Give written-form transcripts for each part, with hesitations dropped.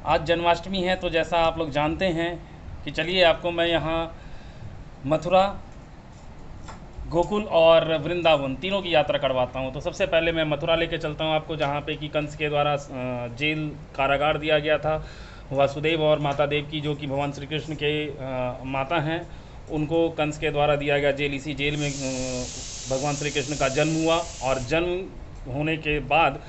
आज जन्माष्टमी है, तो जैसा आप लोग जानते हैं कि चलिए आपको मैं यहाँ मथुरा, गोकुल और वृंदावन तीनों की यात्रा करवाता हूँ। तो सबसे पहले मैं मथुरा लेके चलता हूँ आपको, जहाँ पे कि कंस के द्वारा जेल कारागार दिया गया था वासुदेव और माता देव की, जो कि भगवान श्री कृष्ण के माता हैं। उनको कंस के द्वारा दिया गया जेल। इसी जेल में भगवान श्री कृष्ण का जन्म हुआ, और जन्म होने के बाद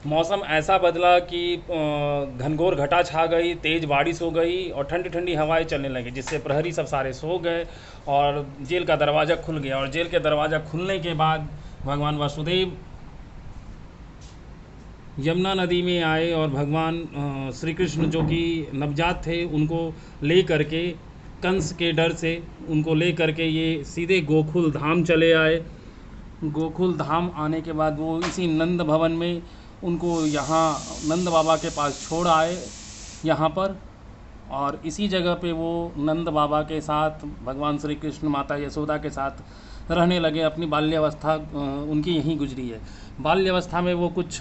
मौसम ऐसा बदला कि घनघोर घटा छा गई, तेज़ बारिश हो गई और ठंडी ठंडी हवाएं चलने लगी, जिससे प्रहरी सब सारे सो गए और जेल का दरवाज़ा खुल गया। और जेल के दरवाज़ा खुलने के बाद भगवान वासुदेव यमुना नदी में आए और भगवान श्री कृष्ण, जो कि नवजात थे, उनको ले करके, कंस के डर से उनको ले करके ये सीधे गोकुल धाम चले आए। गोकुल धाम आने के बाद वो इसी नंद भवन में उनको यहाँ नंद बाबा के पास छोड़ आए यहाँ पर, और इसी जगह पे वो नंद बाबा के साथ भगवान श्री कृष्ण माता यशोदा के साथ रहने लगे। अपनी बाल्यावस्था उनकी यहीं गुजरी है। बाल्यावस्था में वो कुछ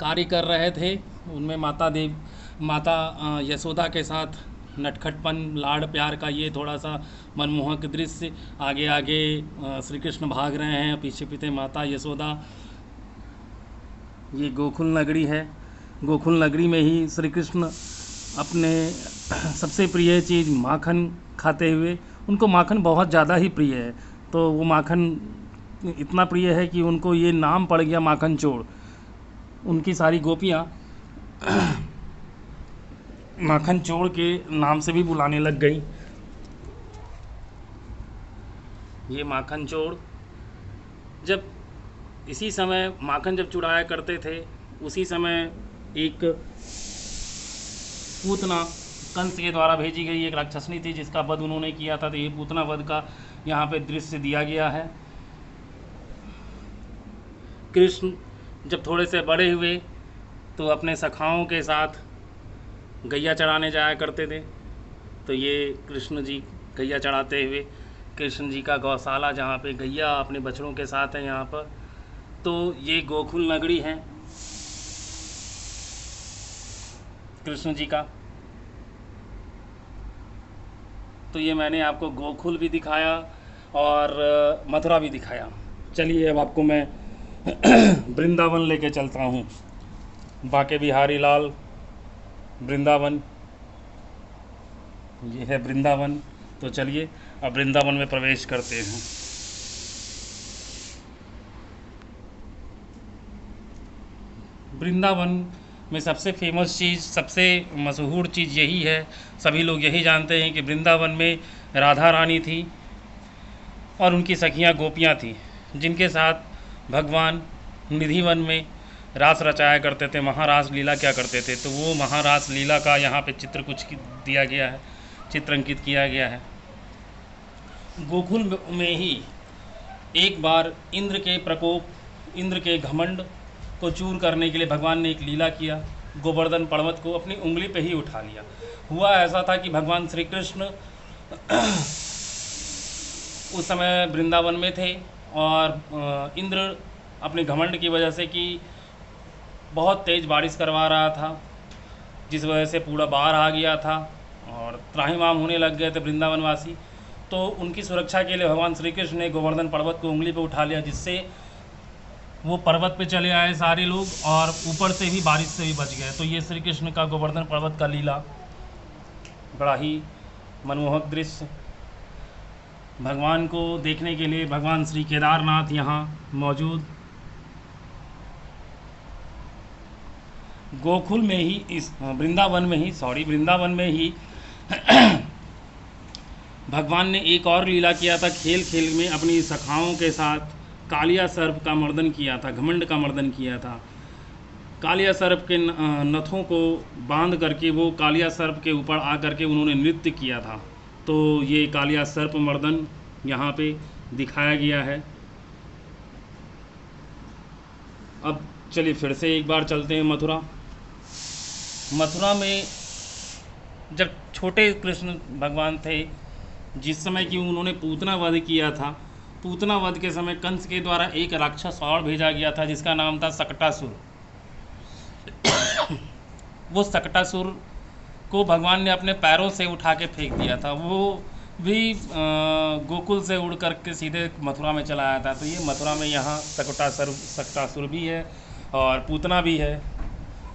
कार्य कर रहे थे, उनमें माता यशोदा के साथ नटखटपन, लाड़ प्यार का ये थोड़ा सा मनमोहक दृश्य। आगे आगे श्री कृष्ण भाग रहे हैं, पीछे पीछे माता यशोदा। ये गोकुल नगरी है। गोकुल नगरी में ही श्री कृष्ण अपने सबसे प्रिय चीज़ माखन खाते हुए, उनको माखन बहुत ज़्यादा ही प्रिय है, तो वो माखन इतना प्रिय है कि उनको ये नाम पड़ गया माखन चोर। उनकी सारी गोपियाँ माखन चोर के नाम से भी बुलाने लग गई। ये माखन चोर, जब इसी समय माखन जब चुराया करते थे, उसी समय एक पूतना कंस के द्वारा भेजी गई एक राक्षसनी थी, जिसका वध उन्होंने किया था। तो ये पूतना वध का यहाँ पे दृश्य दिया गया है। कृष्ण जब थोड़े से बड़े हुए तो अपने सखाओं के साथ गैया चढ़ाने जाया करते थे। तो ये कृष्ण जी गैया चढ़ाते हुए, कृष्ण जी का गौशाला जहाँ पे गैया अपने बछड़ों के साथ है यहाँ पर। तो ये गोकुल नगरी है कृष्ण जी का। तो ये मैंने आपको गोकुल भी दिखाया और मथुरा भी दिखाया। चलिए अब आपको मैं वृंदावन लेके चलता हूँ। बाके बिहारी लाल वृंदावन, ये है वृंदावन। तो चलिए अब वृंदावन में प्रवेश करते हैं। वृंदावन में सबसे फेमस चीज़, सबसे मशहूर चीज़ यही है, सभी लोग यही जानते हैं कि वृंदावन में राधा रानी थी और उनकी सखियाँ गोपियाँ थीं, जिनके साथ भगवान निधिवन में रास रचाया करते थे, महारास लीला क्या करते थे। तो वो महारास लीला का यहाँ पे चित्र कुछ दिया गया है, चित्र अंकित किया गया है। गोकुल में ही एक बार इंद्र के प्रकोप, इंद्र के घमंड को चूर करने के लिए भगवान ने एक लीला किया। गोवर्धन पर्वत को अपनी उंगली पे ही उठा लिया। हुआ ऐसा था कि भगवान श्री कृष्ण उस समय वृंदावन में थे, और इंद्र अपने घमंड की वजह से कि बहुत तेज़ बारिश करवा रहा था, जिस वजह से पूरा बाढ़ आ गया था और त्राहिमाम होने लग गए थे वृंदावनवासी। तो उनकी सुरक्षा के लिए भगवान श्री कृष्ण ने गोवर्धन पर्वत को उंगली पे उठा लिया, जिससे वो पर्वत पे चले आए सारे लोग और ऊपर से भी बारिश से भी बच गए। तो ये श्री कृष्ण का गोवर्धन पर्वत का लीला, बड़ा ही मनमोहक दृश्य। भगवान को देखने के लिए भगवान श्री केदारनाथ यहाँ मौजूद। गोकुल में ही, इस वृंदावन में ही भगवान ने एक और लीला किया था। खेल खेल में अपनी सखाओं के साथ कालिया सर्प का मर्दन किया था, घमंड का मर्दन किया था। कालिया सर्प के नथों को बांध करके वो कालिया सर्प के ऊपर आ करके उन्होंने नृत्य किया था। तो ये कालिया सर्प मर्दन यहाँ पे दिखाया गया है। अब चलिए फिर से एक बार चलते हैं मथुरा। मथुरा में जब छोटे कृष्ण भगवान थे, जिस समय कि उन्होंने पूतना वध किया था, पूतना वध के समय कंस के द्वारा एक राक्षस और भेजा गया था, जिसका नाम था शकटासुर। वो सकटासुर को भगवान ने अपने पैरों से उठा के फेंक दिया था। वो भी गोकुल से उड़ कर के सीधे मथुरा में चला आया था। तो ये मथुरा में यहाँ सकटासुर भी है और पूतना भी है।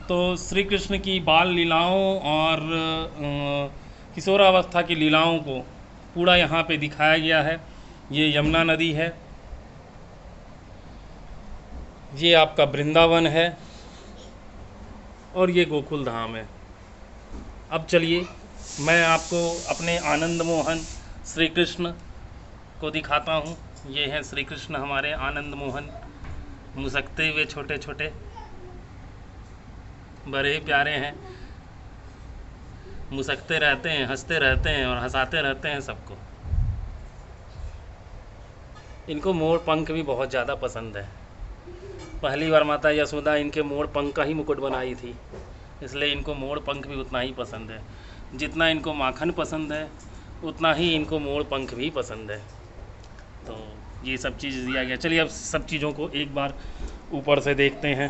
तो श्री कृष्ण की बाल लीलाओं और किशोरावस्था की लीलाओं को पूरा यहाँ पे दिखाया गया है। ये यमुना नदी है, ये आपका वृंदावन है और ये गोकुल धाम है। अब चलिए मैं आपको अपने आनंद मोहन श्री कृष्ण को दिखाता हूँ। ये हैं श्री कृष्ण हमारे आनंद मोहन, मुस्कते हुए छोटे छोटे, बड़े ही प्यारे हैं, मुस्कते रहते हैं, हंसते रहते हैं और हंसाते रहते हैं सबको। इनको मोर पंख भी बहुत ज़्यादा पसंद है। पहली बार माता यशोदा इनके मोर पंख का ही मुकुट बनाई थी, इसलिए इनको मोर पंख भी उतना ही पसंद है। जितना इनको माखन पसंद है उतना ही इनको मोर पंख भी पसंद है। तो ये सब चीज़ दिया गया। चलिए अब सब चीज़ों को एक बार ऊपर से देखते हैं।